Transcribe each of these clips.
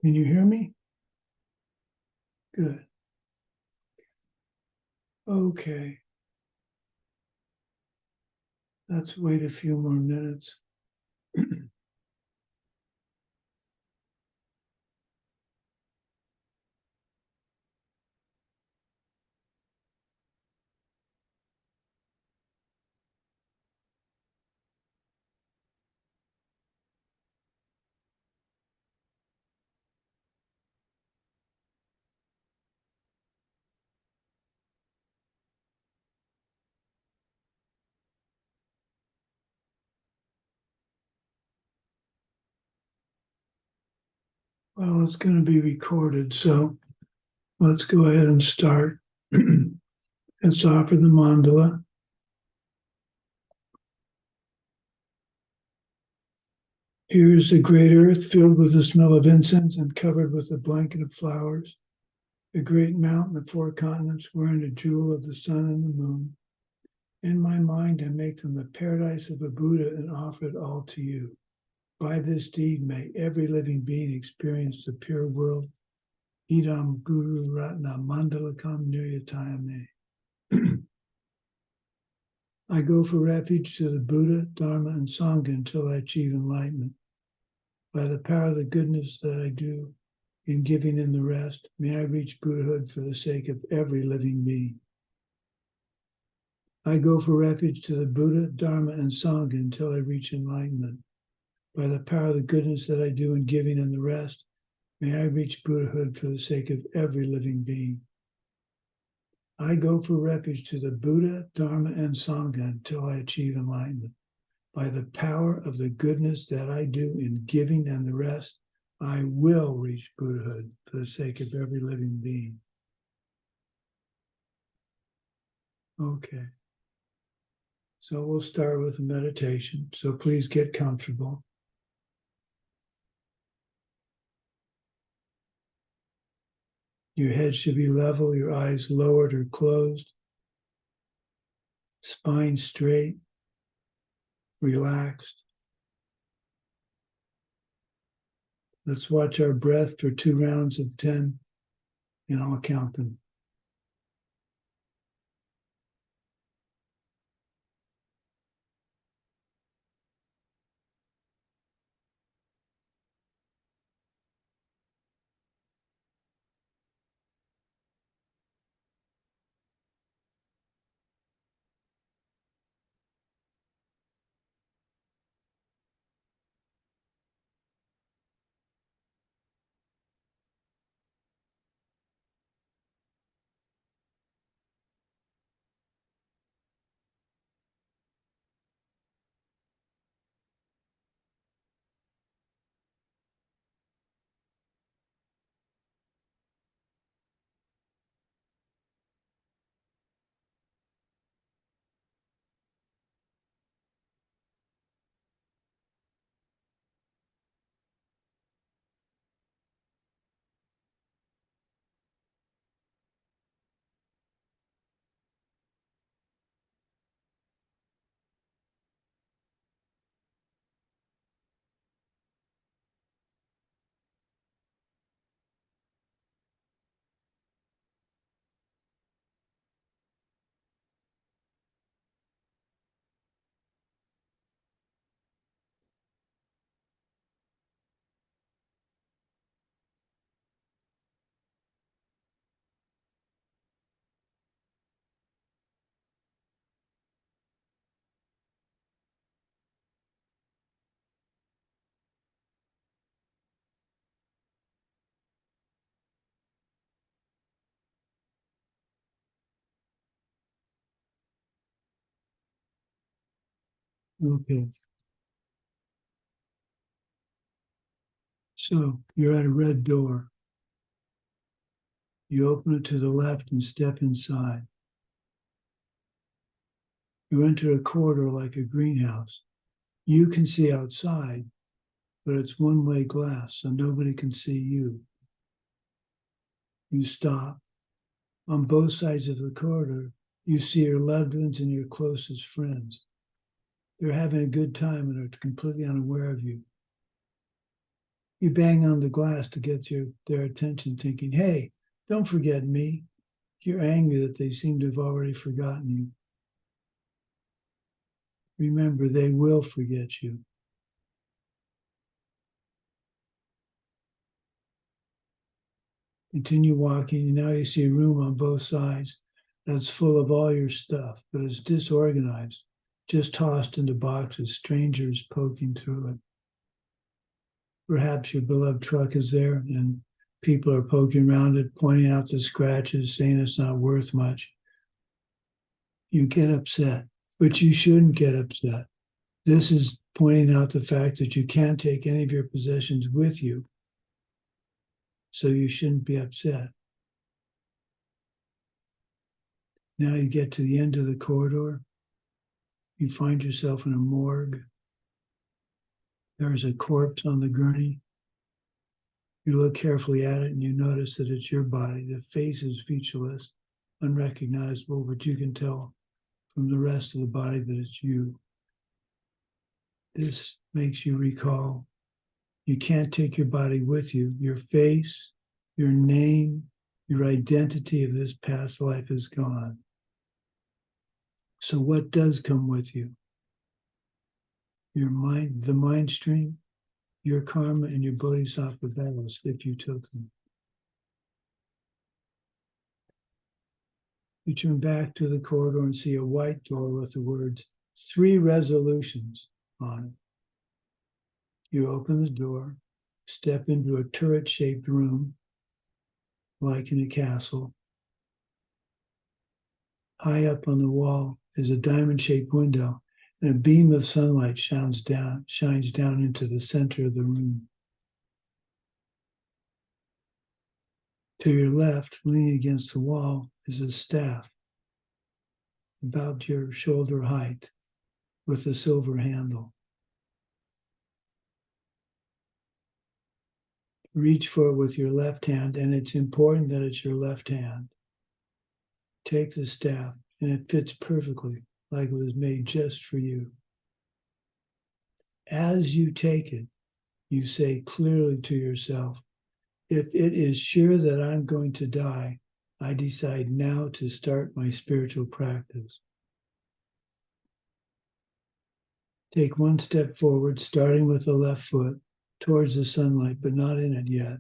Can you hear me? Good. Okay. Let's wait a few more minutes. Well, it's going to be recorded, so let's go ahead and start. Let's offer the mandala. Here is the great earth filled with the smell of incense and covered with a blanket of flowers. The great mountain of 4 continents wearing a jewel of the sun and the moon. In my mind, I make them the paradise of a Buddha and offer it all to you. By this deed, may every living being experience the pure world. Idam Guru Ratna Mandalakam Niryatayame. I go for refuge to the Buddha, Dharma, and Sangha until I achieve enlightenment. By the power of the goodness that I do in giving in the rest, may I reach Buddhahood for the sake of every living being. I go for refuge to the Buddha, Dharma, and Sangha until I reach enlightenment. By the power of the goodness that I do in giving in the rest, may I reach Buddhahood for the sake of every living being. I go for refuge to the Buddha, Dharma, and Sangha until I achieve enlightenment. By the power of the goodness that I do in giving and the rest, I will reach Buddhahood for the sake of every living being. Okay. So we'll start with a meditation. So please get comfortable. Your head should be level, your eyes lowered or closed, spine straight, relaxed. Let's watch our breath for 2 rounds of 10, and I'll count them. Okay. So you're at a red door. You open it to the left and step inside. You enter a corridor like a greenhouse. You can see outside, but it's one-way glass, so nobody can see you. You stop. On both sides of the corridor, you see your loved ones and your closest friends. They're having a good time and are completely unaware of you. You bang on the glass to get their attention, thinking, hey, don't forget me. You're angry that they seem to have already forgotten you. Remember, they will forget you. Continue walking, and now you see a room on both sides that's full of all your stuff, but it's disorganized, just tossed into boxes, strangers poking through it. Perhaps your beloved truck is there and people are poking around it, pointing out the scratches, saying it's not worth much. You get upset, but you shouldn't get upset. This is pointing out the fact that you can't take any of your possessions with you, so you shouldn't be upset. Now you get to the end of the corridor. You find yourself in a morgue. There's a corpse on the gurney. You look carefully at it and you notice that it's your body. The face is featureless, unrecognizable, but you can tell from the rest of the body that it's you. This makes you recall you can't take your body with you. Your face, your name, your identity of this past life is gone. So what does come with you? Your mind, the mind stream, your karma, and your bodhisattva vows if you took them. You turn back to the corridor and see a white door with the words 3 resolutions on it. You open the door, step into a turret-shaped room, like in a castle. High up on the wall is a diamond-shaped window, and a beam of sunlight shines down into the center of the room. To your left, leaning against the wall, is a staff about your shoulder height with a silver handle. Reach for it with your left hand, and it's important that it's your left hand. Take the staff, and it fits perfectly, like it was made just for you. As you take it, you say clearly to yourself, if it is sure that I'm going to die, I decide now to start my spiritual practice. Take one step forward, starting with the left foot towards the sunlight, but not in it yet.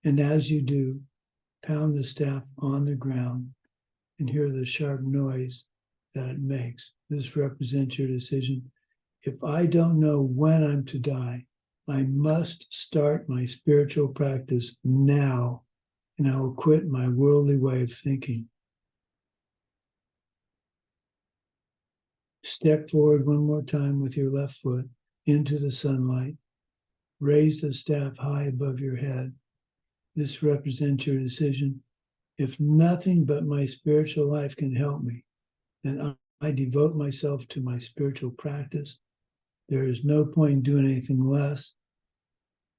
And as you do, pound the staff on the ground and hear the sharp noise that it makes. This represents your decision. If I don't know when I'm to die, I must start my spiritual practice now, and I will quit my worldly way of thinking. Step forward one more time with your left foot into the sunlight. Raise the staff high above your head. This represents your decision. If nothing but my spiritual life can help me, then I devote myself to my spiritual practice. There is no point in doing anything less,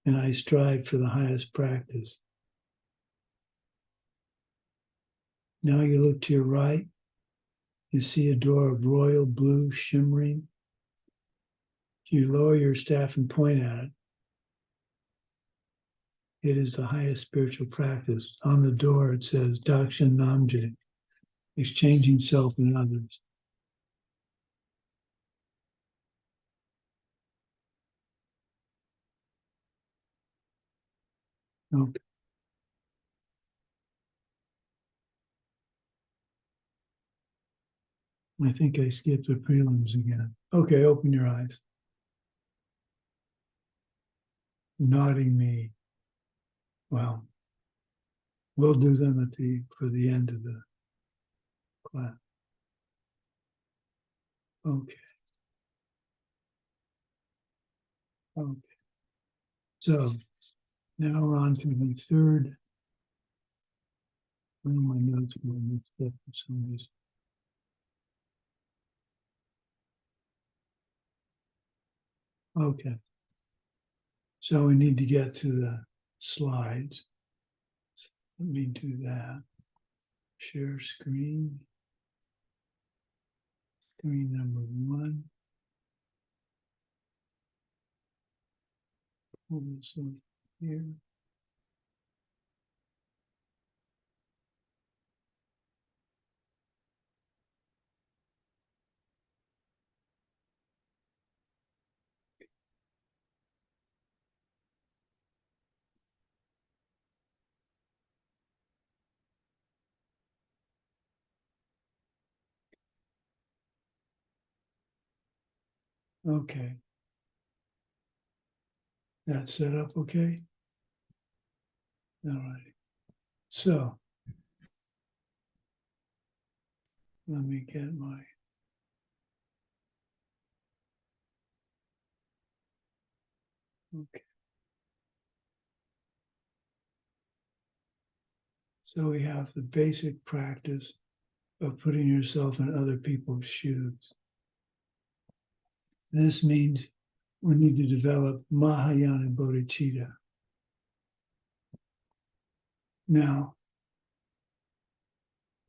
and I strive for the highest practice. Now you look to your right. You see a door of royal blue shimmering. You lower your staff and point at it. It is the highest spiritual practice. On the door it says Dakshin Namje, exchanging self and others. Okay. I think I skipped the prelims again. Okay, open your eyes. Nodding me. Well, we'll do them for the end of the class. Okay. Okay. So now we're on to the third. Where are my notes going mixed up for some reason? Okay. So we need to get to the slides. So let me do that. Share screen. Screen number 1. Pull this up. here. Okay. That's set up okay? All right. So let me get my, okay. So we have the basic practice of putting yourself in other people's shoes. This means we need to develop Mahayana bodhicitta. Now,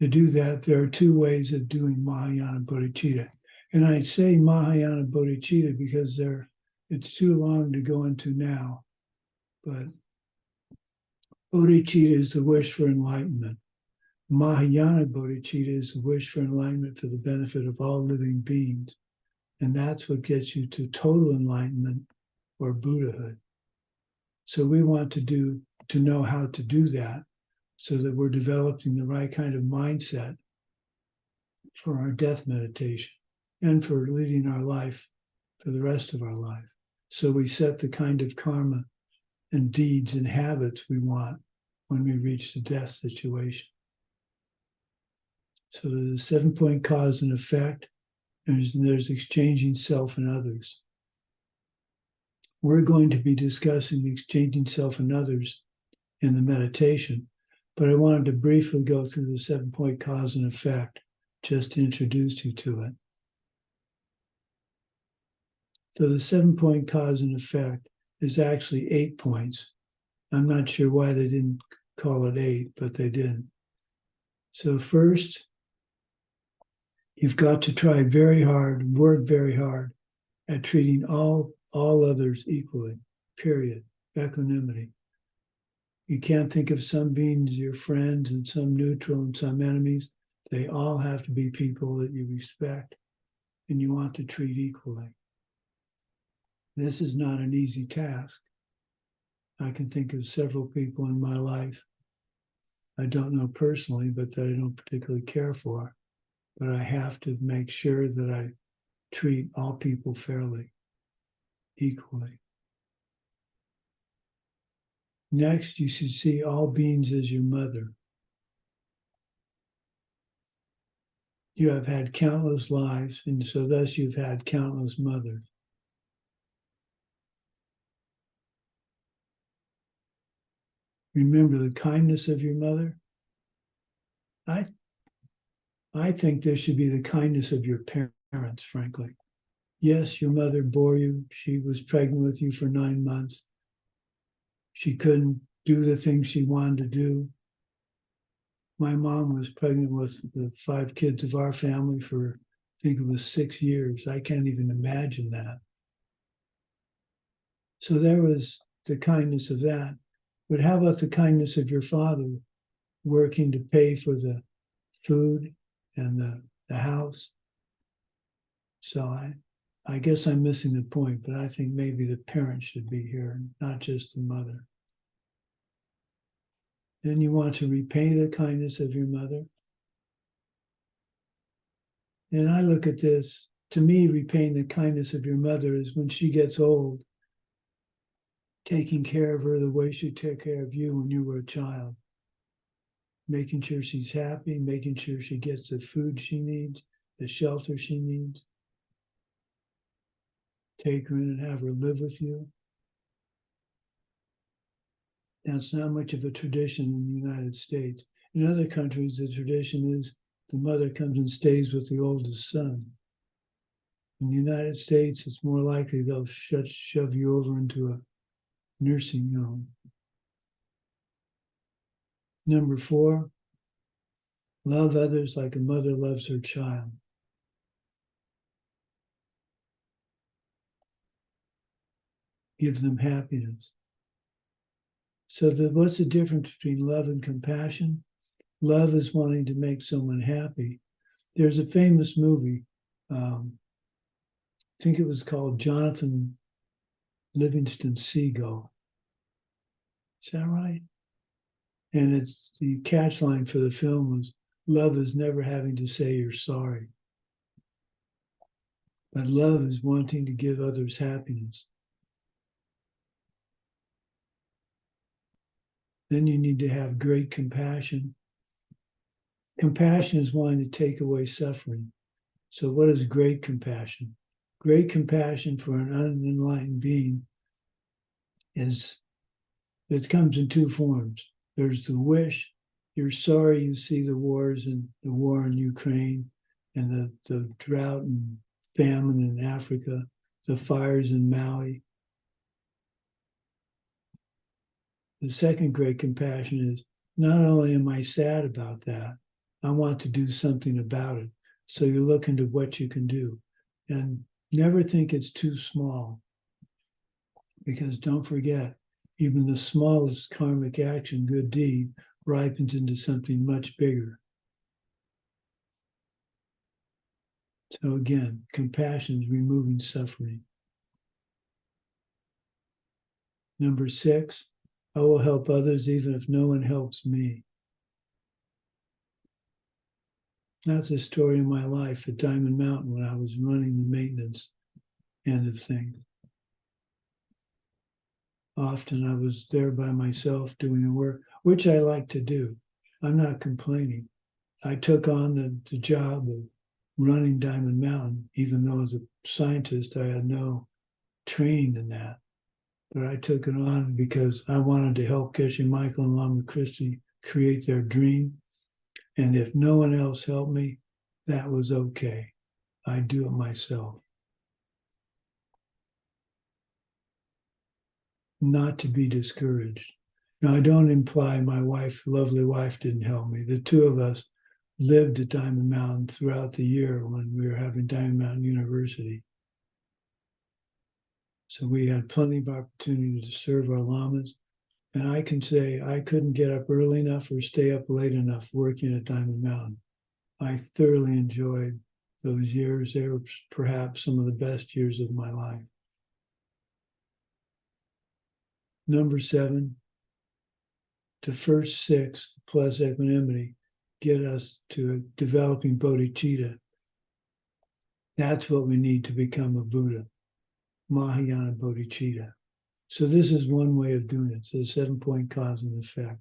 to do that, there are two ways of doing Mahayana bodhicitta. And I say Mahayana bodhicitta because it's too long to go into now. But bodhicitta is the wish for enlightenment. Mahayana bodhicitta is the wish for enlightenment for the benefit of all living beings. And that's what gets you to total enlightenment or Buddhahood. So we want to know how to do that so that we're developing the right kind of mindset for our death meditation and for leading our life for the rest of our life. So we set the kind of karma and deeds and habits we want when we reach the death situation. So there's a 7-point cause and effect, and there's exchanging self and others. We're going to be discussing the exchanging self and others in the meditation, but I wanted to briefly go through the 7-point cause and effect just to introduce you to it. So the 7-point cause and effect is actually 8 points. I'm not sure why they didn't call it 8, but they did. So first, you've got to try very hard, work very hard at treating all others equally, period, equanimity. You can't think of some beings your friends and some neutral and some enemies. They all have to be people that you respect and you want to treat equally. This is not an easy task. I can think of several people in my life I don't know personally, but that I don't particularly care for. But I have to make sure that I treat all people fairly, equally. Next, you should see all beings as your mother. You have had countless lives, and so thus you've had countless mothers. Remember the kindness of your mother. I think there should be the kindness of your parents, frankly. Yes, your mother bore you. She was pregnant with you for 9 months. She couldn't do the things she wanted to do. My mom was pregnant with the 5 kids of our family for, I think it was 6 years. I can't even imagine that. So there was the kindness of that. But how about the kindness of your father working to pay for the food and the house? So I guess I'm missing the point, but I think maybe the parent should be here, not just the mother. Then you want to repay the kindness of your mother. And I look at this, to me, repaying the kindness of your mother is when she gets old, taking care of her the way she took care of you when you were a child. Making sure she's happy, making sure she gets the food she needs, the shelter she needs. Take her in and have her live with you. That's not much of a tradition in the United States. In other countries, the tradition is the mother comes and stays with the oldest son. In the United States, it's more likely they'll shove you over into a nursing home. Number 4, love others like a mother loves her child. Give them happiness. So what's the difference between love and compassion? Love is wanting to make someone happy. There's a famous movie, I think it was called Jonathan Livingston Seagull. Is that right? And it's the catchline for the film was, love is never having to say you're sorry. But love is wanting to give others happiness. Then you need to have great compassion. Compassion is wanting to take away suffering. So what is great compassion? Great compassion for an unenlightened being is, it comes in two forms. There's the wish, you're sorry you see the wars and the war in Ukraine and the drought and famine in Africa, the fires in Maui. The second great compassion is, not only am I sad about that, I want to do something about it. So you look into what you can do and never think it's too small. Because don't forget, even the smallest karmic action, good deed, ripens into something much bigger. So again, compassion is removing suffering. Number 6, I will help others even if no one helps me. That's the story of my life at Diamond Mountain when I was running the maintenance end of things. Often I was there by myself doing the work, which I like to do. I'm not complaining. I took on the job of running Diamond Mountain, even though as a scientist I had no training in that. But I took it on because I wanted to help Geshe Michael and Lama Christie create their dream. And if no one else helped me, that was okay. I'd do it myself. Not to be discouraged. Now, I don't imply my wife, lovely wife, didn't help me. The two of us lived at Diamond Mountain throughout the year when we were having Diamond Mountain University. So we had plenty of opportunity to serve our lamas. And I can say I couldn't get up early enough or stay up late enough working at Diamond Mountain. I thoroughly enjoyed those years. They were perhaps some of the best years of my life. Number 7, the first 6 plus equanimity get us to developing bodhicitta. That's what we need to become a Buddha, Mahayana bodhicitta. So this is one way of doing it. So 7-point cause and effect.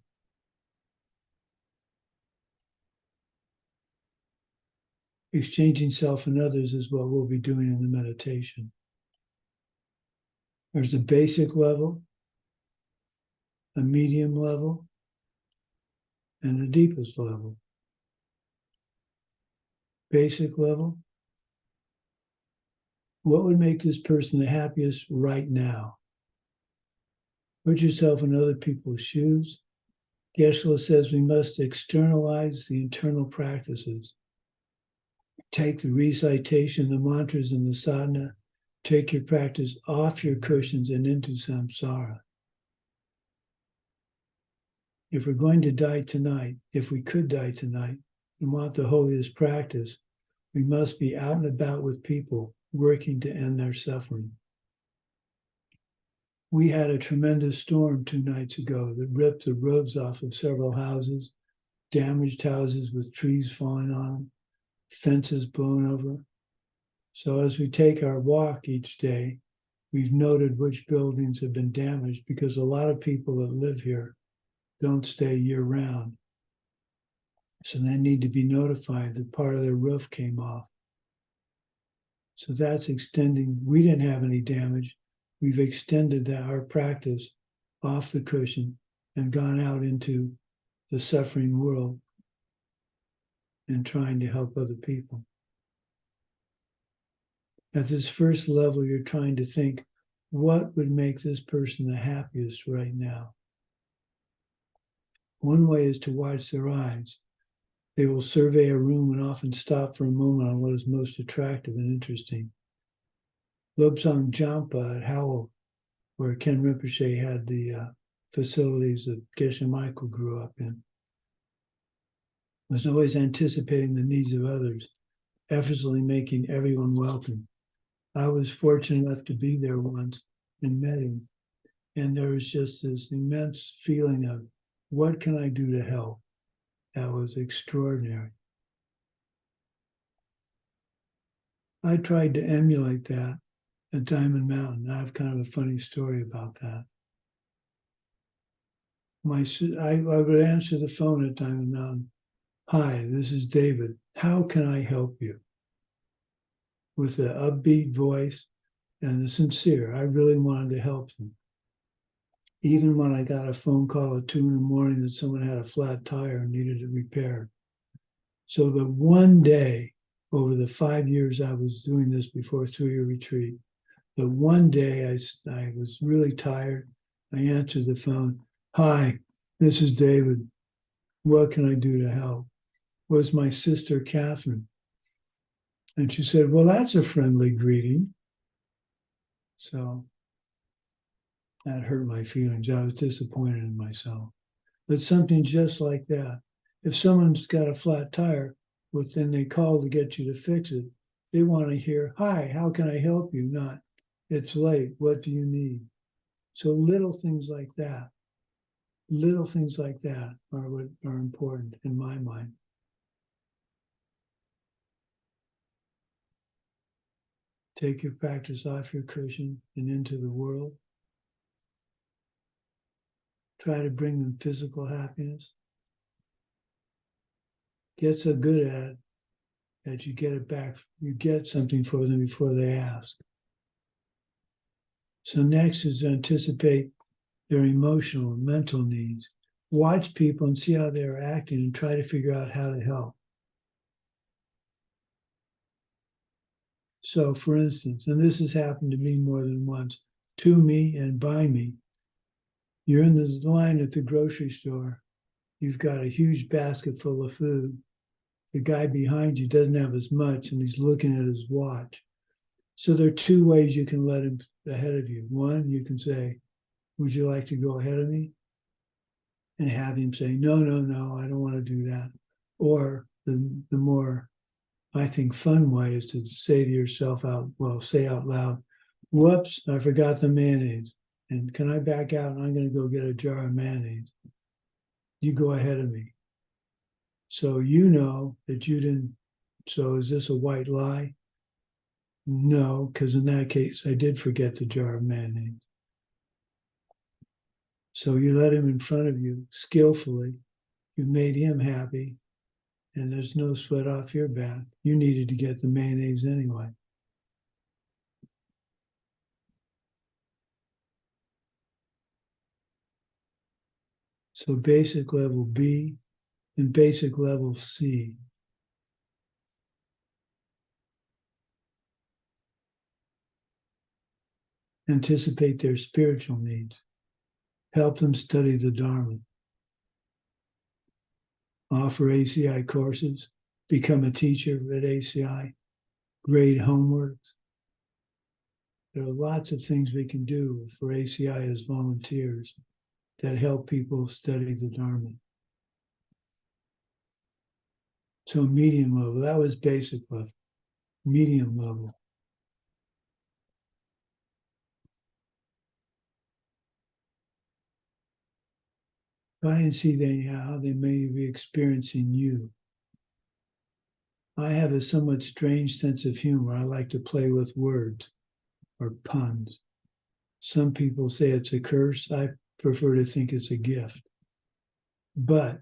Exchanging self and others is what we'll be doing in the meditation. There's a basic level, a medium level, and the deepest level. Basic level, what would make this person the happiest right now? Put yourself in other people's shoes. Geshe says we must externalize the internal practices. Take the recitation, the mantras, and the sadhana. Take your practice off your cushions and into samsara. If we're going to die tonight, if we could die tonight and want the holiest practice, we must be out and about with people working to end their suffering. We had a tremendous storm 2 nights ago that ripped the roofs off of several houses, damaged houses with trees falling on them, fences blown over. So as we take our walk each day, we've noted which buildings have been damaged because a lot of people that live here don't stay year-round. So they need to be notified that part of their roof came off. So that's extending. We didn't have any damage. We've extended our practice off the cushion and gone out into the suffering world and trying to help other people. At this first level, you're trying to think, what would make this person the happiest right now? One way is to watch their eyes. They will survey a room and often stop for a moment on what is most attractive and interesting. Lobsang Jampa at Howell, where Ken Rinpoche had the facilities that Geshe Michael grew up in. Was always anticipating the needs of others, effortlessly making everyone welcome. I was fortunate enough to be there once and met him. And there was just this immense feeling of, what can I do to help? That was extraordinary. I tried to emulate that at Diamond Mountain. I have kind of a funny story about that. I would answer the phone at Diamond Mountain. Hi, this is David. How can I help you? With an upbeat voice and a sincere. I really wanted to help them. Even when I got a phone call at 2 a.m. that someone had a flat tire and needed it repaired. So the one day over the 5 years I was doing this before 3-year retreat, the one day I was really tired, I answered the phone. Hi, this is David. What can I do to help? Was my sister, Catherine. And she said, well, that's a friendly greeting. So that hurt my feelings. I was disappointed in myself. But something just like that. If someone's got a flat tire, well, then they call to get you to fix it. They want to hear, hi, how can I help you? Not, it's late, what do you need? So little things like that are what are important in my mind. Take your practice off your cushion and into the world. Try to bring them physical happiness. Get so good at it that you get it back, you get something for them before they ask. So next is anticipate their emotional and mental needs. Watch people and see how they're acting and try to figure out how to help. So for instance, and this has happened to me more than once, to me and by me, you're in the line at the grocery store, you've got a huge basket full of food. The guy behind you doesn't have as much and he's looking at his watch. So there are two ways you can let him ahead of you. One, you can say, would you like to go ahead of me? And have him say, no, I don't want to do that. Or the more, I think, fun way is to say to yourself say out loud, whoops, I forgot the mayonnaise. And can I back out? And I'm going to go get a jar of mayonnaise. You go ahead of me. So you know that you didn't. So is this a white lie? No, because in that case, I did forget the jar of mayonnaise. So you let him in front of you skillfully. You made him happy, and there's no sweat off your back. You needed to get the mayonnaise anyway. So basic level B and basic level C. Anticipate their spiritual needs. Help them study the Dharma. Offer ACI courses. Become a teacher at ACI. Grade homework. There are lots of things we can do for ACI as volunteers that help people study the Dharma. So medium level, that was basic level. Medium level. Try and see how they may be experiencing you. I have a somewhat strange sense of humor. I like to play with words or puns. Some people say it's a curse. I prefer to think it's a gift. But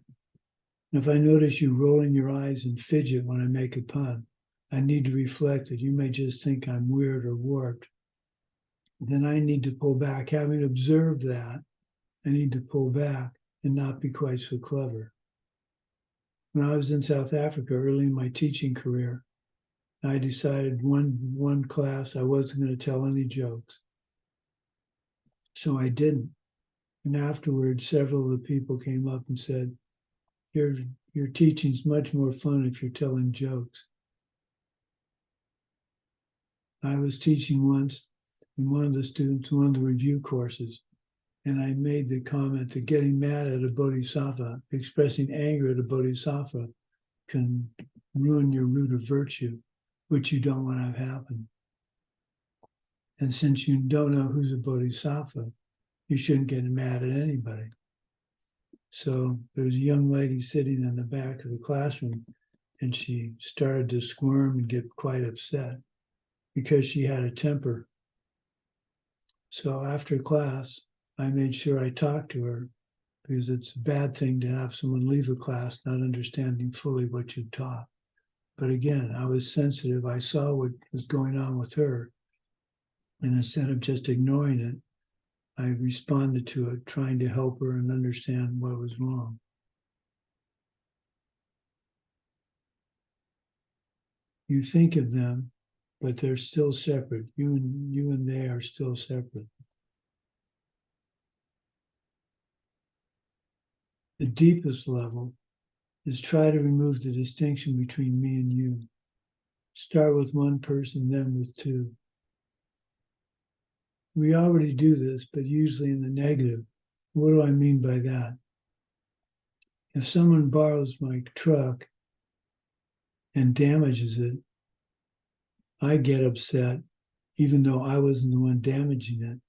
if I notice you rolling your eyes and fidget when I make a pun, I need to reflect that you may just think I'm weird or warped. Then I need to pull back. Having observed that, I need to pull back and not be quite so clever. When I was in South Africa early in my teaching career, I decided one class I wasn't going to tell any jokes. So I didn't. And afterwards, several of the people came up and said, your teaching's much more fun if you're telling jokes. I was teaching once, and one of the students, one of the review courses, And I made the comment that getting mad at a bodhisattva, expressing anger at a bodhisattva, can ruin your root of virtue, which you don't want to have happen. And since you don't know who's a bodhisattva, you shouldn't get mad at anybody. So there was a young lady sitting in the back of the classroom, and she started to squirm and get quite upset because she had a temper. So after class, I made sure I talked to her, because it's a bad thing to have someone leave a class not understanding fully what you taught. But again, I was sensitive. I saw what was going on with her. And instead of just ignoring it, I responded to it, trying to help her and understand what was wrong. You think of them, but they're still separate. You and they are still separate. The deepest level is try to remove the distinction between me and you. Start with one person, then with two. We already do this, but usually in the negative. What do I mean by that? If someone borrows my truck and damages it, I get upset, even though I wasn't the one damaging it.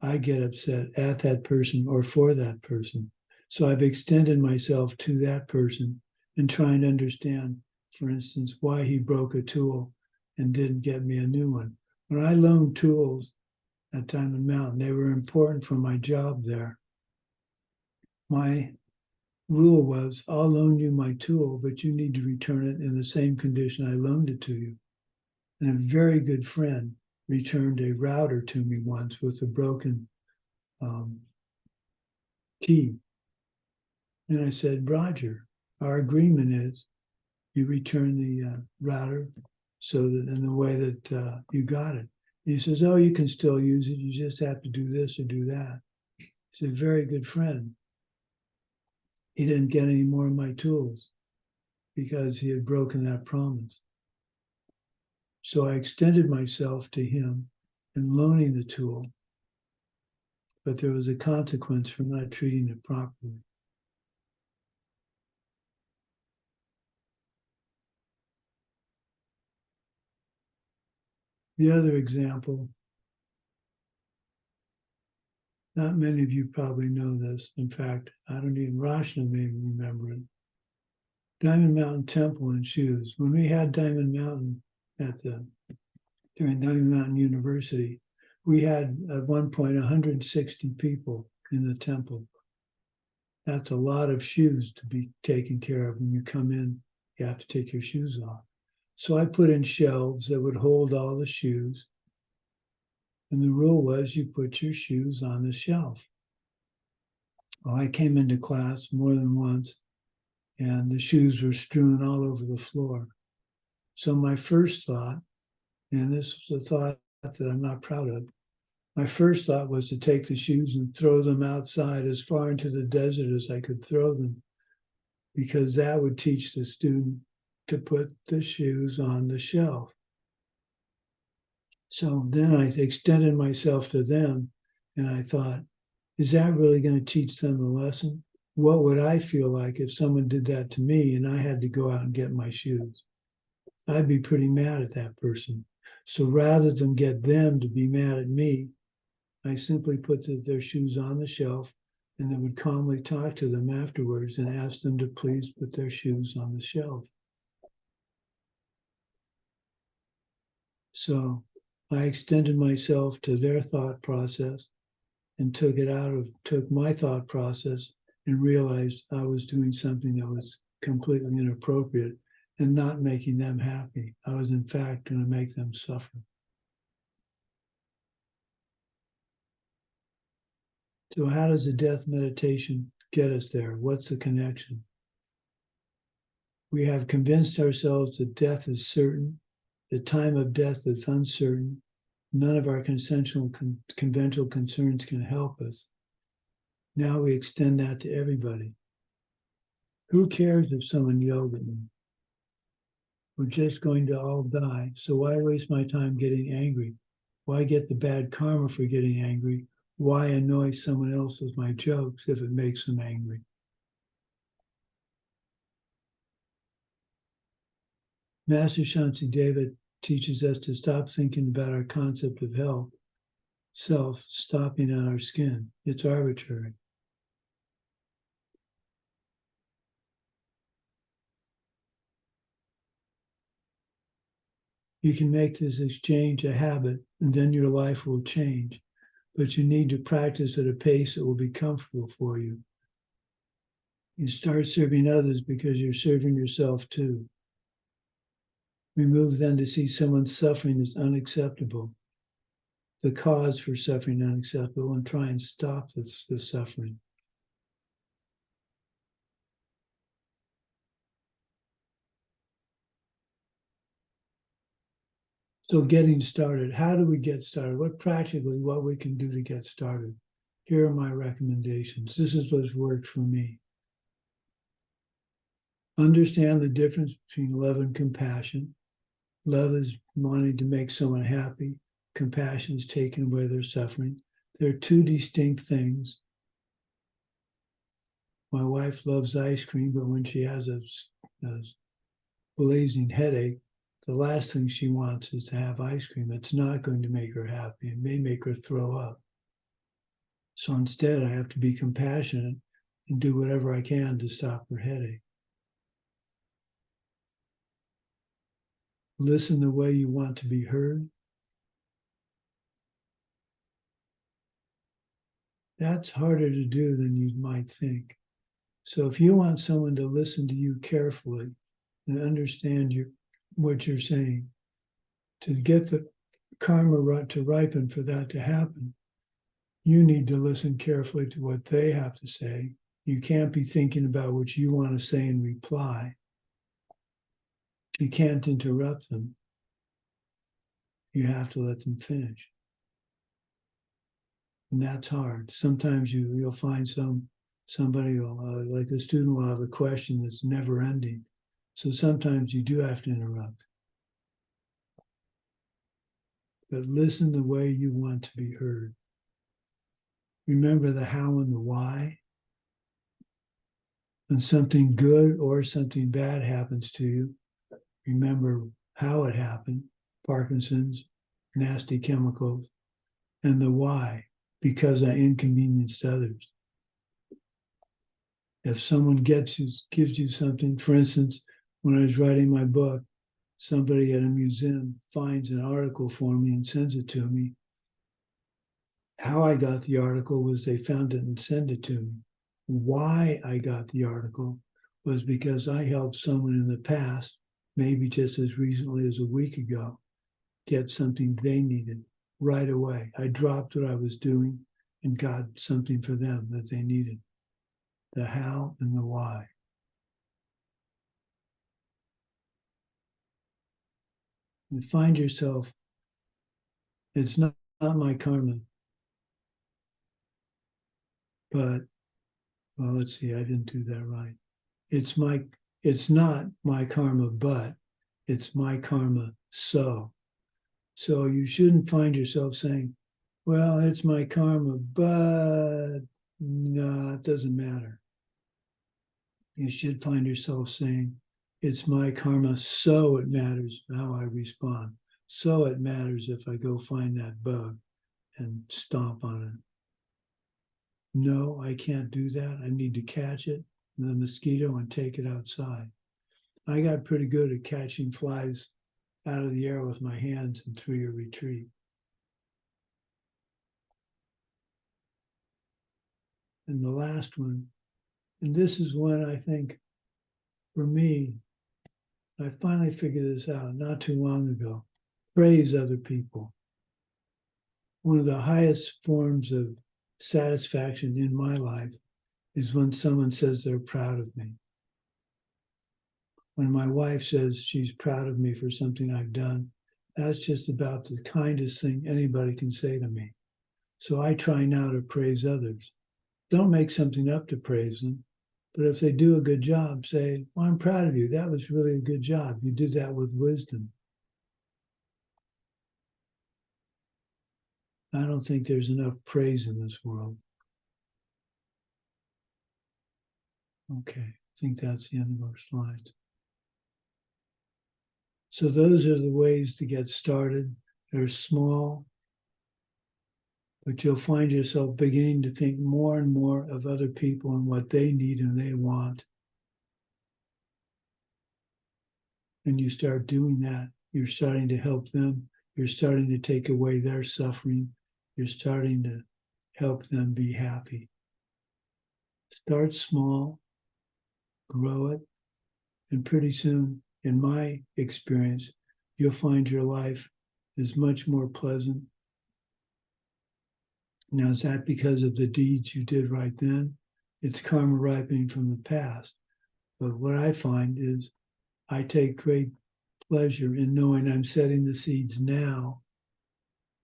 I get upset at that person or for that person. So I've extended myself to that person and trying to understand, for instance, why he broke a tool and didn't get me a new one. When I loaned tools at Diamond Mountain, they were important for my job there. My rule was, I'll loan you my tool, but you need to return it in the same condition I loaned it to you. And a very good friend returned a router to me once with a broken key. And I said, Roger, our agreement is you return the router so that in the way that you got it. And he says, oh, you can still use it. You just have to do this or do that. He's a very good friend. He didn't get any more of my tools because he had broken that promise. So I extended myself to him in loaning the tool, but there was a consequence for not treating it properly. The other example, not many of you probably know this. In fact, I don't even, Rashna may remember it. Diamond Mountain Temple and shoes. When we had Diamond Mountain during Diamond Mountain University, we had at one point 160 people in the temple. That's a lot of shoes to be taken care of. When you come in, you have to take your shoes off. So I put in shelves that would hold all the shoes. And the rule was you put your shoes on the shelf. Well, I came into class more than once, and the shoes were strewn all over the floor. So my first thought, and this was a thought that I'm not proud of, my first thought was to take the shoes and throw them outside as far into the desert as I could throw them, because that would teach the student to put the shoes on the shelf. So then I extended myself to them, and I thought, is that really going to teach them a lesson? What would I feel like if someone did that to me and I had to go out and get my shoes? I'd be pretty mad at that person. So rather than get them to be mad at me, I simply put their shoes on the shelf and then would calmly talk to them afterwards and ask them to please put their shoes on the shelf. So I extended myself to their thought process and took my thought process and realized I was doing something that was completely inappropriate and not making them happy. I was in fact going to make them suffer. So how does the death meditation get us there? What's the connection? We have convinced ourselves that death is certain, the time of death is uncertain. None of our conventional concerns can help us. Now we extend that to everybody. Who cares if someone yelled at me? We're just going to all die. So why waste my time getting angry? Why get the bad karma for getting angry Why annoy someone else with my jokes if it makes them angry? Master Shanti Deva teaches us to stop thinking about our concept of health, self, stopping on our skin. It's arbitrary. You can make this exchange a habit, and then your life will change. But you need to practice at a pace that will be comfortable for you. You start serving others because you're serving yourself too. We move then to see someone's suffering as unacceptable, the cause for suffering unacceptable, and try and stop the suffering. So getting started, how do we get started? What we can do to get started? Here are my recommendations. This is what's worked for me. Understand the difference between love and compassion. Love is wanting to make someone happy. Compassion is taking away their suffering. They're two distinct things. My wife loves ice cream, but when she has a blazing headache, the last thing she wants is to have ice cream. It's not going to make her happy. It may make her throw up. So instead, I have to be compassionate and do whatever I can to stop her headache. Listen the way you want to be heard. That's harder to do than you might think. So if you want someone to listen to you carefully and understand what you're saying, to get the karma to ripen for that to happen, you need to listen carefully to what they have to say. You can't be thinking about what you want to say in reply. You can't interrupt them. You have to let them finish. And that's hard. Sometimes you'll find somebody will, like a student will have a question that's never ending. So sometimes you do have to interrupt. But listen the way you want to be heard. Remember the how and the why. When something good or something bad happens to you, remember how it happened, Parkinson's, nasty chemicals, and the why, because I inconvenienced others. If someone gives you something, for instance, when I was writing my book, somebody at a museum finds an article for me and sends it to me. How I got the article was they found it and sent it to me. Why I got the article was because I helped someone in the past, maybe just as recently as a week ago, get something they needed right away. I dropped what I was doing and got something for them that they needed. The how and the why. You find yourself, it's not my karma, but, well, let's see, I didn't do that right. It's not my karma, but it's my karma, so. So you shouldn't find yourself saying, well, it's my karma, but no, it doesn't matter. You should find yourself saying, it's my karma, so it matters how I respond. So it matters if I go find that bug and stomp on it. No, I can't do that. I need to catch it, the mosquito, and take it outside. I got pretty good at catching flies out of the air with my hands in 3-year retreat. And the last one, and this is one I think, for me, I finally figured this out not too long ago. Praise other people. One of the highest forms of satisfaction in my life is when someone says they're proud of me. When my wife says she's proud of me for something I've done, that's just about the kindest thing anybody can say to me. So I try now to praise others. Don't make something up to praise them, but if they do a good job, say, well, I'm proud of you. That was really a good job. You did that with wisdom. I don't think there's enough praise in this world. Okay, I think that's the end of our slides. So those are the ways to get started. They're small, but you'll find yourself beginning to think more and more of other people and what they need and they want. And you start doing that, you're starting to help them. You're starting to take away their suffering. You're starting to help them be happy. Start small, grow it, and pretty soon, in my experience, you'll find your life is much more pleasant. Now, is that because of the deeds you did right then? It's karma ripening from the past. But what I find is I take great pleasure in knowing I'm setting the seeds now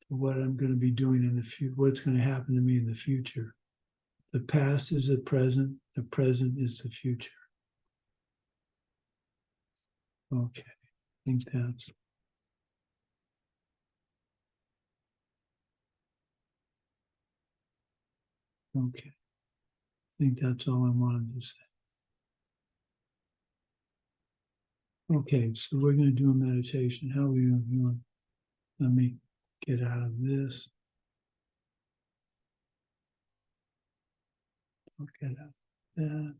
for what I'm going to be doing in the future, what's going to happen to me in the future. The past is the present is the future. Okay, I think that's okay. I think that's all I wanted to say. Okay, so we're going to do a meditation. How are we doing? Let me get out of this. I'll get out of that.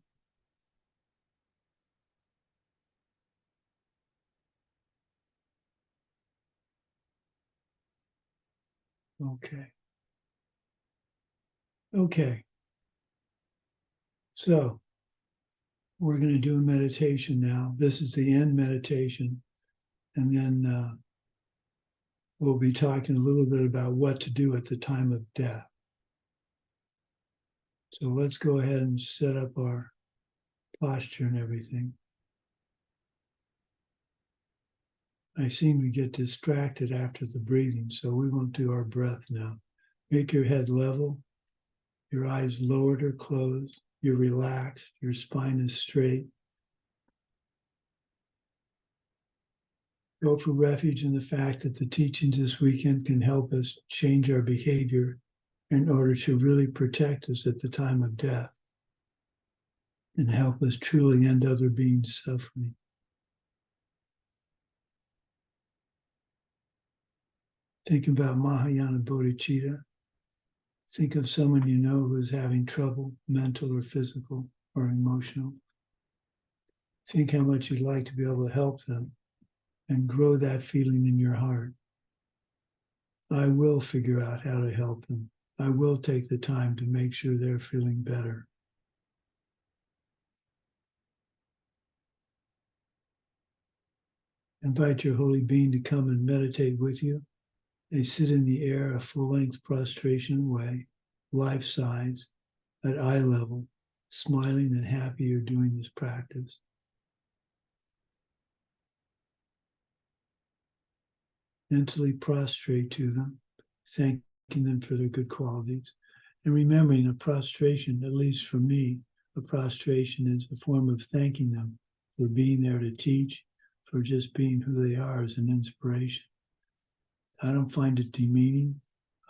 Okay. Okay. So we're going to do a meditation now. This is the end meditation. And then we'll be talking a little bit about what to do at the time of death. So let's go ahead and set up our posture and everything. I seem to get distracted after the breathing, so we won't do our breath now. Make your head level, your eyes lowered or closed, you're relaxed, your spine is straight. Go for refuge in the fact that the teachings this weekend can help us change our behavior in order to really protect us at the time of death and help us truly end other beings' suffering. Think about Mahayana Bodhicitta. Think of someone you know who's having trouble, mental or physical or emotional. Think how much you'd like to be able to help them and grow that feeling in your heart. I will figure out how to help them. I will take the time to make sure they're feeling better. Invite your holy being to come and meditate with you. They sit in the air, a full-length prostration way, life-size, at eye level, smiling and happy you're doing this practice. Mentally prostrate to them, thanking them for their good qualities. And remembering a prostration, at least for me, a prostration is a form of thanking them for being there to teach, for just being who they are as an inspiration. I don't find it demeaning.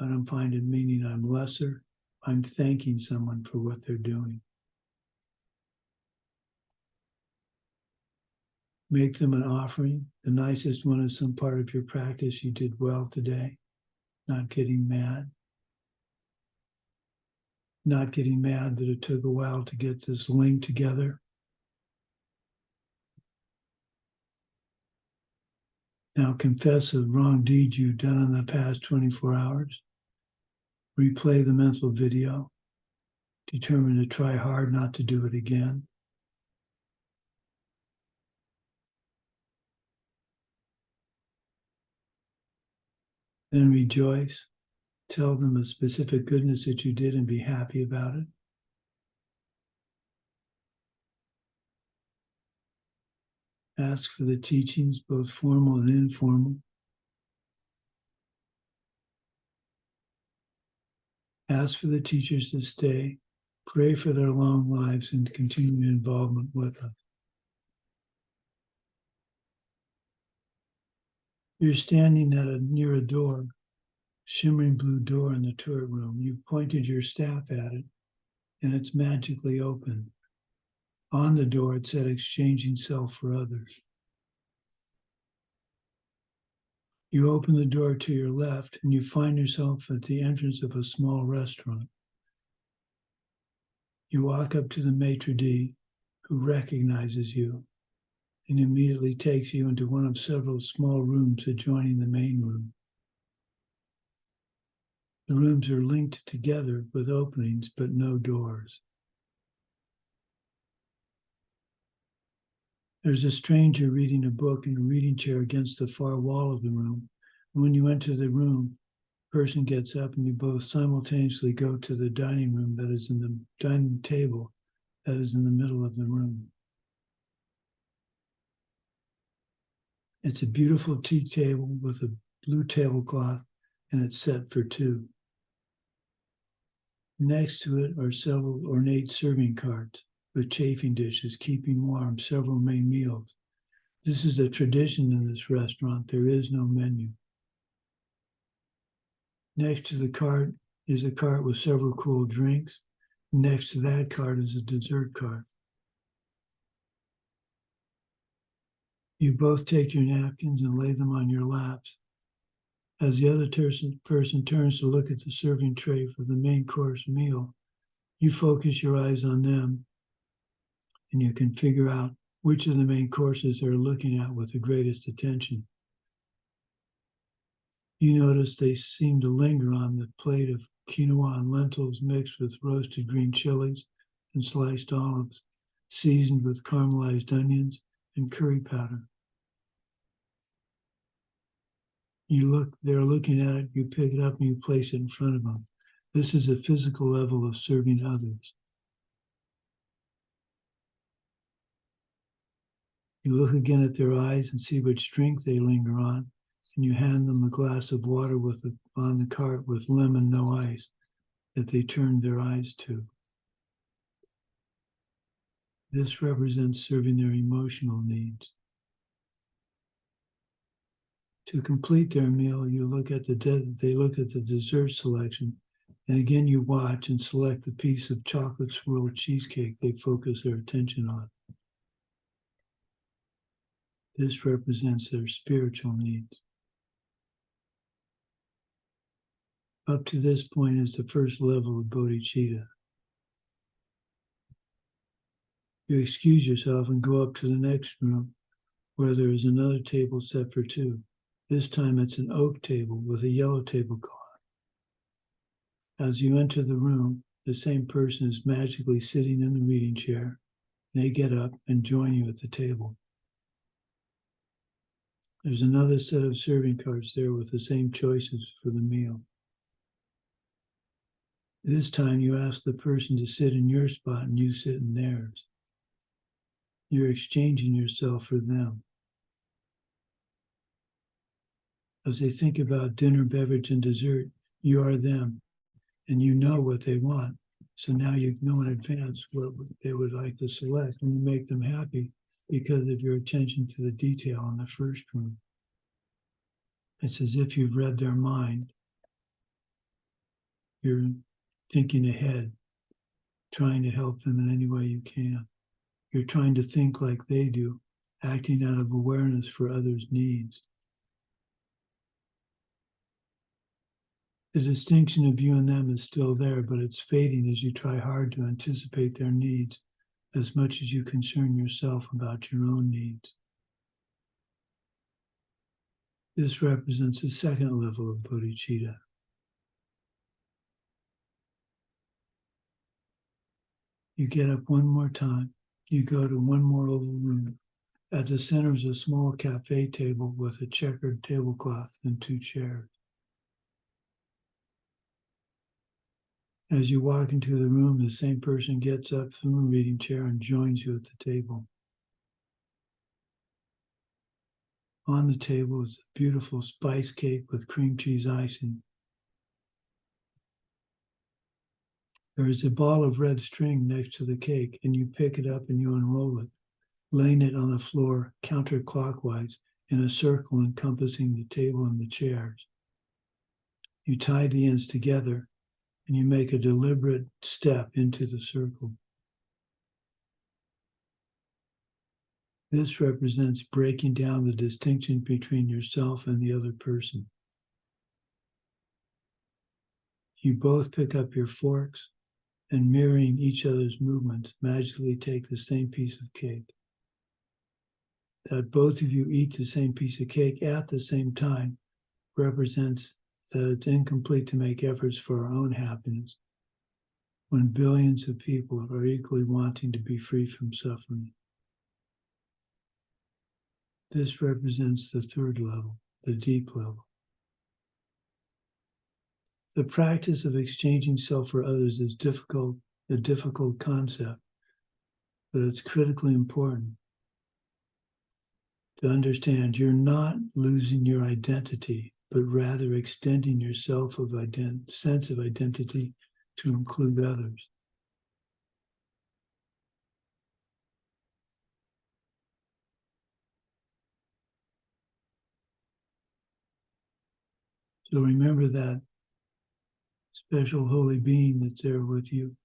I don't find it meaning I'm lesser. I'm thanking someone for what they're doing. Make them an offering. The nicest one is some part of your practice you did well today. Not getting mad. Not getting mad that it took a while to get this link together. Now confess a wrong deed you've done in the past 24 hours. Replay the mental video. Determine to try hard not to do it again. Then rejoice. Tell them a specific goodness that you did and be happy about it. Ask for the teachings, both formal and informal. Ask for the teachers to stay. Pray for their long lives and continued involvement with us. You're standing near a door. shimmering blue door in the turret room. You pointed your staff at it, and it's magically open. On the door, it said, exchanging self for others. You open the door to your left, and you find yourself at the entrance of a small restaurant. You walk up to the maitre d', who recognizes you and immediately takes you into one of several small rooms adjoining the main room. The rooms are linked together with openings, but no doors. There's a stranger reading a book in a reading chair against the far wall of the room. When you enter the room, the person gets up and you both simultaneously go to the dining room that is in the dining table that is in the middle of the room. It's a beautiful tea table with a blue tablecloth, and it's set for two. Next to it are several ornate serving carts with chafing dishes, keeping warm several main meals. This is a tradition in this restaurant. There is no menu. Next to the cart is a cart with several cool drinks. Next to that cart is a dessert cart. You both take your napkins and lay them on your laps. As the other person turns to look at the serving tray for the main course meal, you focus your eyes on them, and you can figure out which of the main courses they're looking at with the greatest attention. You notice they seem to linger on the plate of quinoa and lentils mixed with roasted green chilies and sliced olives, seasoned with caramelized onions and curry powder. They're looking at it, you pick it up and you place it in front of them. This is a physical level of serving others. You look again at their eyes and see which drink they linger on, and you hand them a glass of water on the cart with lemon, no ice, that they turn their eyes to. This represents serving their emotional needs. To complete their meal, they look at the dessert selection, and again you watch and select the piece of chocolate swirl cheesecake they focus their attention on. This represents their spiritual needs. Up to this point is the first level of bodhicitta. You excuse yourself and go up to the next room where there is another table set for two. This time it's an oak table with a yellow tablecloth. As you enter the room, the same person is magically sitting in the reading chair. They get up and join you at the table. There's another set of serving carts there with the same choices for the meal. This time you ask the person to sit in your spot and you sit in theirs. You're exchanging yourself for them. As they think about dinner, beverage, and dessert, you are them, and you know what they want. So now you know in advance what they would like to select, and you make them happy because of your attention to the detail in the first room. It's as if you've read their mind. You're thinking ahead, trying to help them in any way you can. You're trying to think like they do, acting out of awareness for others' needs. The distinction of you and them is still there, but it's fading as you try hard to anticipate their needs as much as you concern yourself about your own needs. This represents the second level of bodhicitta. You get up one more time. You go to one more oval room. At the center is a small cafe table with a checkered tablecloth and two chairs. As you walk into the room, the same person gets up from the reading chair and joins you at the table. On the table is a beautiful spice cake with cream cheese icing. There is a ball of red string next to the cake, and you pick it up and you unroll it, laying it on the floor counterclockwise in a circle encompassing the table and the chairs. You tie the ends together and you make a deliberate step into the circle. This represents breaking down the distinction between yourself and the other person. You both pick up your forks and, mirroring each other's movements, magically take the same piece of cake. That both of you eat the same piece of cake at the same time represents that it's incomplete to make efforts for our own happiness when billions of people are equally wanting to be free from suffering. This represents the third level, the deep level. The practice of exchanging self for others is a difficult concept, but it's critically important to understand you're not losing your identity, but rather extending your sense of identity to include others. So remember that special holy being that's there with you.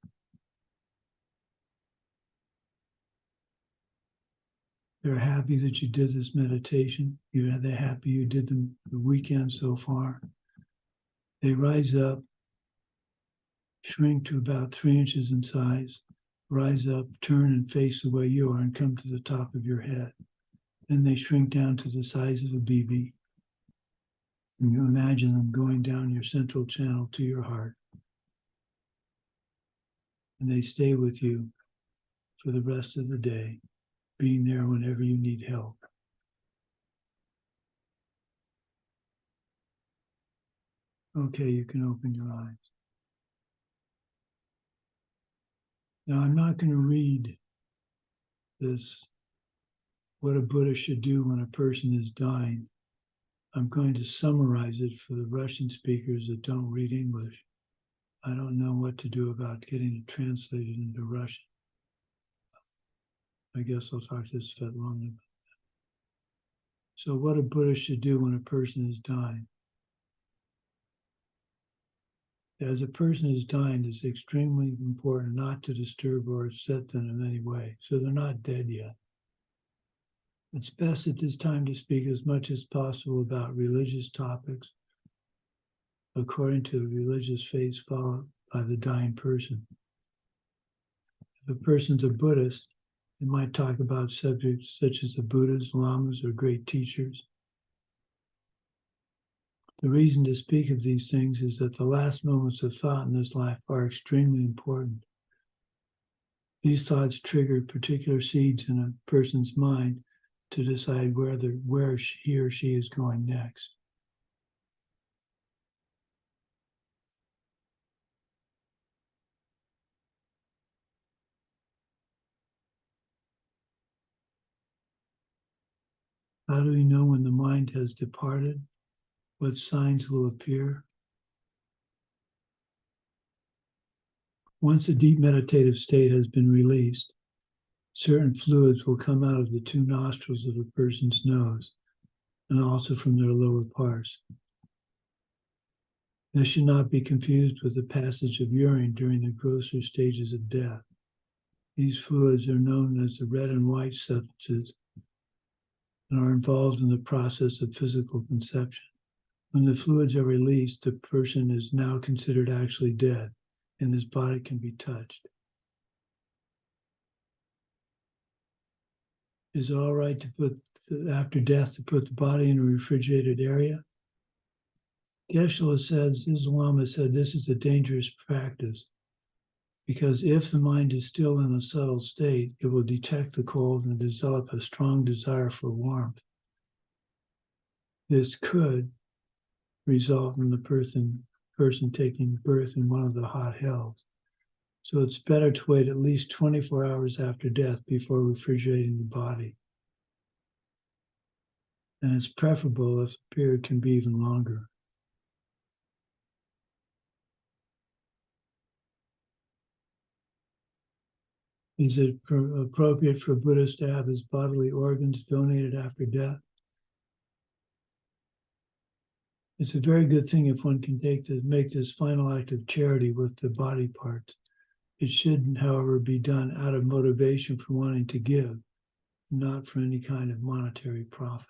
They're happy that you did this meditation. They're happy you did the weekend so far. They rise up, shrink to about 3 inches in size, rise up, turn and face the way you are and come to the top of your head. Then they shrink down to the size of a BB. And you imagine them going down your central channel to your heart. And they stay with you for the rest of the day, being there whenever you need help. Okay, you can open your eyes. Now, I'm not going to read this, what a Buddha should do when a person is dying. I'm going to summarize it for the Russian speakers that don't read English. I don't know what to do about getting it translated into Russian. I guess I'll talk to Svetlana about that. So what a Buddha should do when a person is dying. As a person is dying, it's extremely important not to disturb or upset them in any way. So they're not dead yet. It's best at this time to speak as much as possible about religious topics according to the religious faiths followed by the dying person. If a person's a Buddhist, they might talk about subjects such as the Buddhas, Lamas, or great teachers. The reason to speak of these things is that the last moments of thought in this life are extremely important. These thoughts trigger particular seeds in a person's mind to decide where he or she is going next. How do we know when the mind has departed? What signs will appear? Once a deep meditative state has been released, certain fluids will come out of the two nostrils of a person's nose and also from their lower parts. This should not be confused with the passage of urine during the grosser stages of death. These fluids are known as the red and white substances and are involved in the process of physical conception. When the fluids are released, the person is now considered actually dead and his body can be touched. Is it all right to put, after death, to put the body in a refrigerated area? Geshe-la says, Islam has said this is a dangerous practice because if the mind is still in a subtle state, it will detect the cold and develop a strong desire for warmth. This could result in the person taking birth in one of the hot hells. So it's better to wait at least 24 hours after death before refrigerating the body. And it's preferable if the period can be even longer. Is it appropriate for a Buddhist to have his bodily organs donated after death? It's a very good thing if one can make this final act of charity with the body parts. It should, however, be done out of motivation for wanting to give, not for any kind of monetary profit.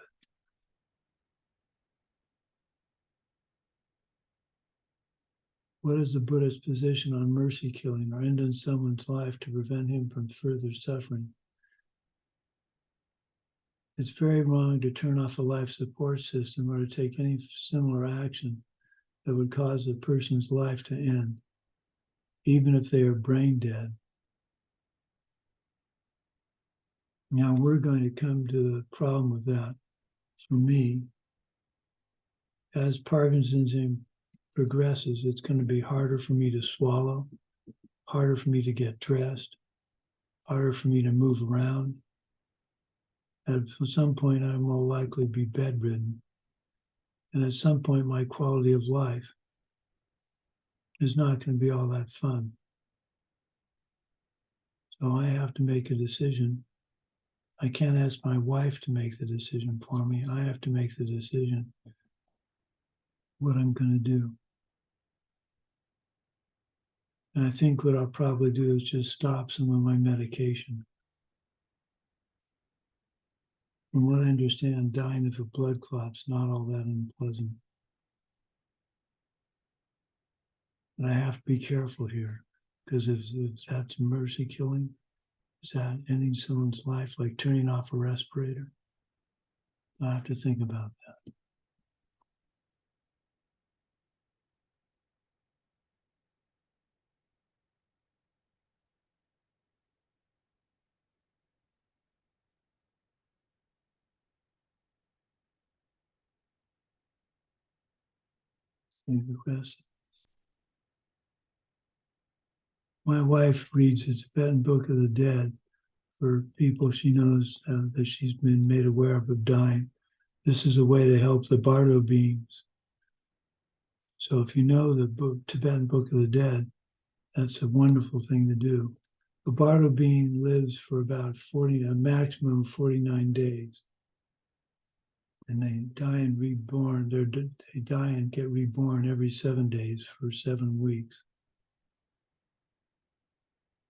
What is the Buddhist position on mercy killing or ending someone's life to prevent him from further suffering? It's very wrong to turn off a life support system or to take any similar action that would cause a person's life to end, even if they are brain dead. Now we're going to come to the problem with that. For me, as Parkinson's progresses, it's going to be harder for me to swallow, harder for me to get dressed, harder for me to move around. At some point, I will likely be bedridden. And at some point, my quality of life is not going to be all that fun. So I have to make a decision. I can't ask my wife to make the decision for me. I have to make the decision what I'm going to do. And I think what I'll probably do is just stop some of my medication. From what I understand, dying of a blood clot's not all that unpleasant. But I have to be careful here, because if that's mercy killing, is that ending someone's life, like turning off a respirator? I have to think about that. Any requests? My wife reads the Tibetan Book of the Dead for people she knows that she's been made aware of dying. This is a way to help the Bardo beings. So if you know the Tibetan Book of the Dead, that's a wonderful thing to do. A Bardo being lives for about a maximum of 49 days. And they die and reborn. They die and get reborn every 7 days for 7 weeks.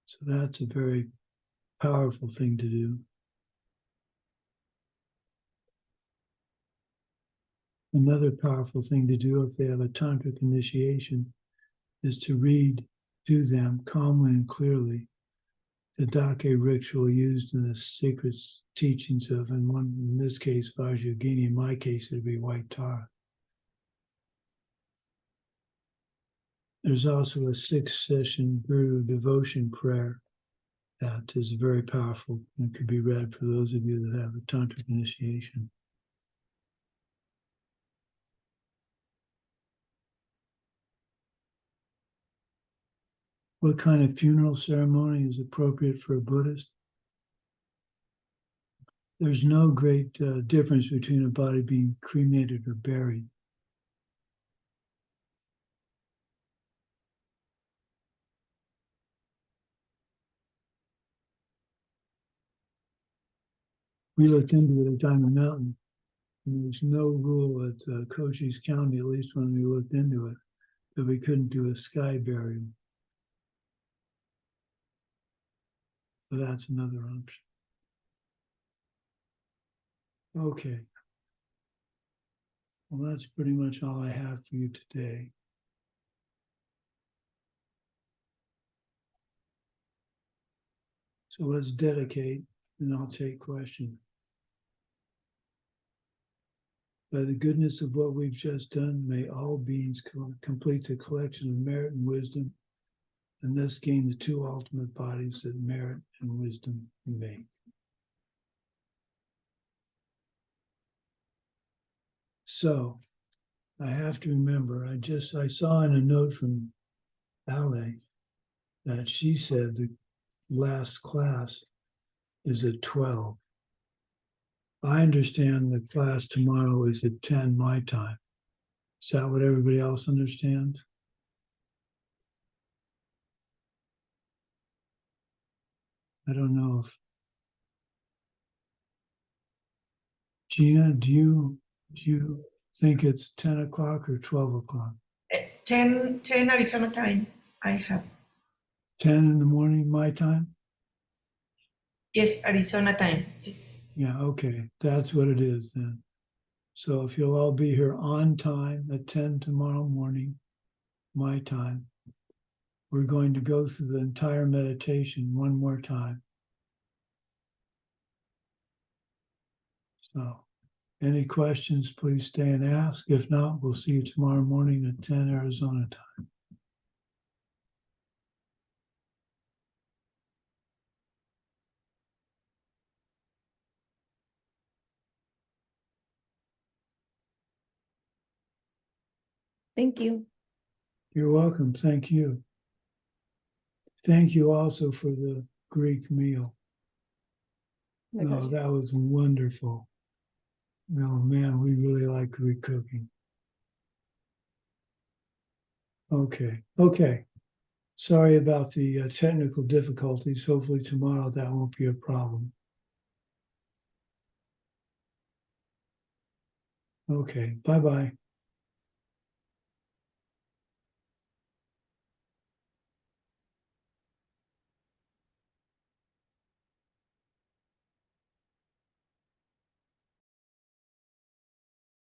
So that's a very powerful thing to do. Another powerful thing to do if they have a tantric initiation is to read to them calmly and clearly the Dake ritual used in the sacred teachings of, and one in this case, Vajrayogini, in my case, it would be White Tara. There's also a 6-session Guru devotion prayer that is very powerful and could be read for those of you that have a tantric initiation. What kind of funeral ceremony is appropriate for a Buddhist? There's no great difference between a body being cremated or buried. We looked into it at Diamond Mountain. And there's no rule at Cochise County, at least when we looked into it, that we couldn't do a sky burial. So that's another option. Okay. Well, that's pretty much all I have for you today. So let's dedicate, and I'll take questions. By the goodness of what we've just done, may all beings complete the collection of merit and wisdom, and thus gain the 2 ultimate bodies that merit and wisdom make. So I have to remember, I saw in a note from Ale that she said the last class is at 12. I understand the class tomorrow is at 10 my time. Is that what everybody else understands? I don't know if Gina, do you think it's 10 o'clock or 12 o'clock? 10 Arizona time. I have. 10 in the morning, my time? Yes, Arizona time. Yes. Yeah, okay. That's what it is then. So if you'll all be here on time at 10 tomorrow morning, my time, we're going to go through the entire meditation one more time. So any questions, please stay and ask. If not, we'll see you tomorrow morning at 10 Arizona time. Thank you. You're welcome. Thank you. Thank you also for the Greek meal. Oh, that was wonderful. No, man, we really like Greek cooking. Okay. Sorry about the technical difficulties. Hopefully tomorrow that won't be a problem. Okay, bye-bye.